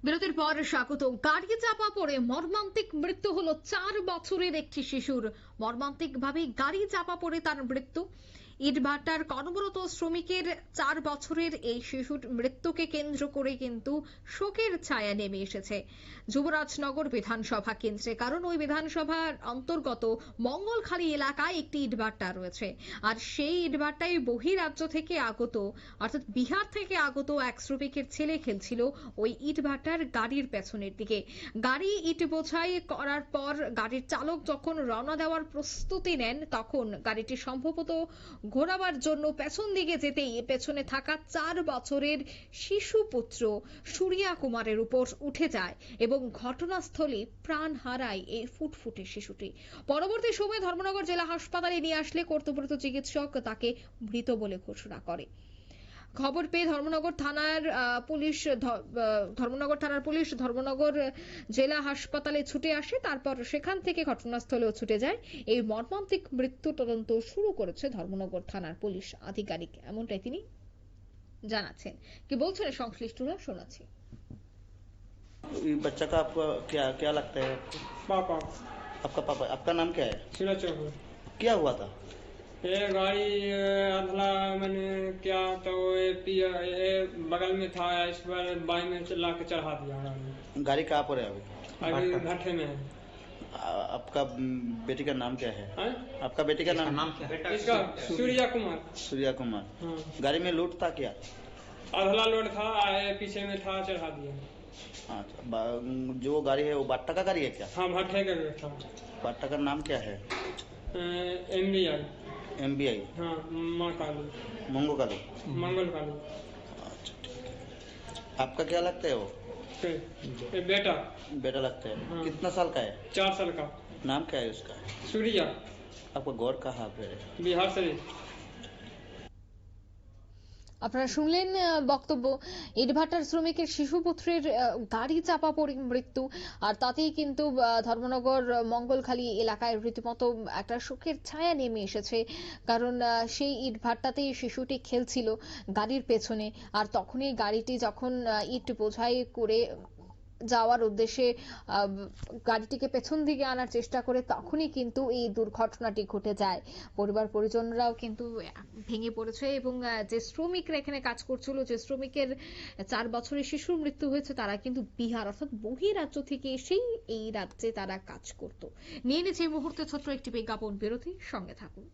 বিরতির পর স্বাগত। গাড়ি চাপা পড়ে মর্মান্তিক মৃত্যু হলো 4 বছরের একটি শিশুর। মর্মান্তিকভাবে গাড়ি চাপা পড়ে তার মৃত্যু। ইটভাটার কর্মরত শ্রমিকের 4 বছরের এই শিশুর মৃত্যুকে কেন্দ্র করে কিন্তু শোকের ছায়া নেমে এসেছে যুবরাজনগর বিধানসভা কেন্দ্রে। কারণ ওই বিধানসভার অন্তর্গত মঙ্গলখালী এলাকায় একটি ইটভাটা রয়েছে, আর সেই ইটভাটায় বহিরাজ্য থেকে আগত অর্থাৎ বিহার থেকে আগত এক শ্রমিকের ছেলে খেলছিল ওই ইটভাটার গাড়ির পেছনের দিকে। গাড়ি ইট বোঝাই করার পর গাড়ির চালক যখন রওনা দেওয়ার প্রস্তুতি নেন, তখন গাড়িটি সম্ভবত ঘোরাবার জন্য পেছন দিকে যেতেই পেছনে থাকা 4 বছরের শিশু পুত্র সূর্যা কুমারের উপর উঠে যায় এবং ঘটনাস্থলে প্রাণ হারায় এই ফুটফুটে শিশুটি। পরবর্তী সময়ে ধর্মনগর জেলা হাসপাতালে নিয়ে আসলে কর্তব্যরত চিকিৎসক তাকে মৃত বলে ঘোষণা করে। খবর পেয়ে ধর্মনগর থানার পুলিশ ধর্মনগর জেলা হাসপাতালে ছুটে আসে। তারপর সেখান থেকে ঘটনাস্থলেও ছুটে যায়। এই মর্মান্তিক মৃত্যু তদন্ত শুরু করেছে ধর্মনগর থানার পুলিশ আধিকারিক, এমনটাই তিনি জানাচ্ছেন। কি বলছেন সংশ্লিষ্টরা, শোনাচ্ছি। बच्चा का आपको क्या क्या लगता है? पापा। आपका पापा, आपका नाम क्या है? सूरज चौधरी। क्या हुआ था? ये गाड़ी अधला मैंने क्या तो ये बगल में था, इस पर बाई में ला के चढ़ा दिया गाड़ी। गाड़ी कहाँ पर है अभी? अभी भट्टे में है। आपका बेटी का नाम क्या है? हैं? आपका बेटी का नाम क्या है? इसका सूर्या कुमार। सूर्या कुमार। हाँ। गाड़ी में लूट था क्या? अधला लोड था, पीछे में था, चढ़ा दिया। अच्छा, जो गाड़ी है वो बाट्टा का गाड़ी है क्या? हाँ, भट्टे का था। बाट्टा का नाम क्या है? MBI। MBI। हाँ, माँ काली, मंगो काली। मंगल काली। अच्छा, ठीक है। आपका क्या लगता है वो? ये बेटा बेटा लगता है। हाँ। कितना साल का है? 4 साल का। नाम क्या है उसका? सूर्या। आपका गौर कहाँ पे है? बिहार से। আপনারা শুনলেন বক্তব্য। ইটভাটার শ্রমিকের শিশুপুত্রের গাড়ি চাপা পড়ে মৃত্যু, আর তাতেই কিন্তু ধর্মনগর মঙ্গলখালী এলাকায় রীতিমতো একটা শোকের ছায়া নেমে এসেছে। কারণ সেই ইটভাটাতেই শিশুটি খেলছিল গাড়ির পেছনে, আর তখনই গাড়িটি যখন ইট বোঝাই করে যাওয়ার উদ্দেশ্যে গাড়িটিকে পেছন দিকে আনার চেষ্টা করে, তখনই কিন্তু এই দুর্ঘটনাটি ঘটে যায়। পরিবার পরিজনরাও কিন্তু ভেঙে পড়েছে এবং যে শ্রমিকরা এখানে কাজ করছিল, যে শ্রমিকের 4 বছরের শিশুর মৃত্যু হয়েছে, তারা কিন্তু বিহার অর্থাৎ বহিরাজ্য থেকে এসেই এই রাজ্যে তারা কাজ করত। নিয়ে নিচ্ছে এই মুহূর্তে ছোট্ট একটি বিজ্ঞাপন বিরতি, সঙ্গে থাকুন।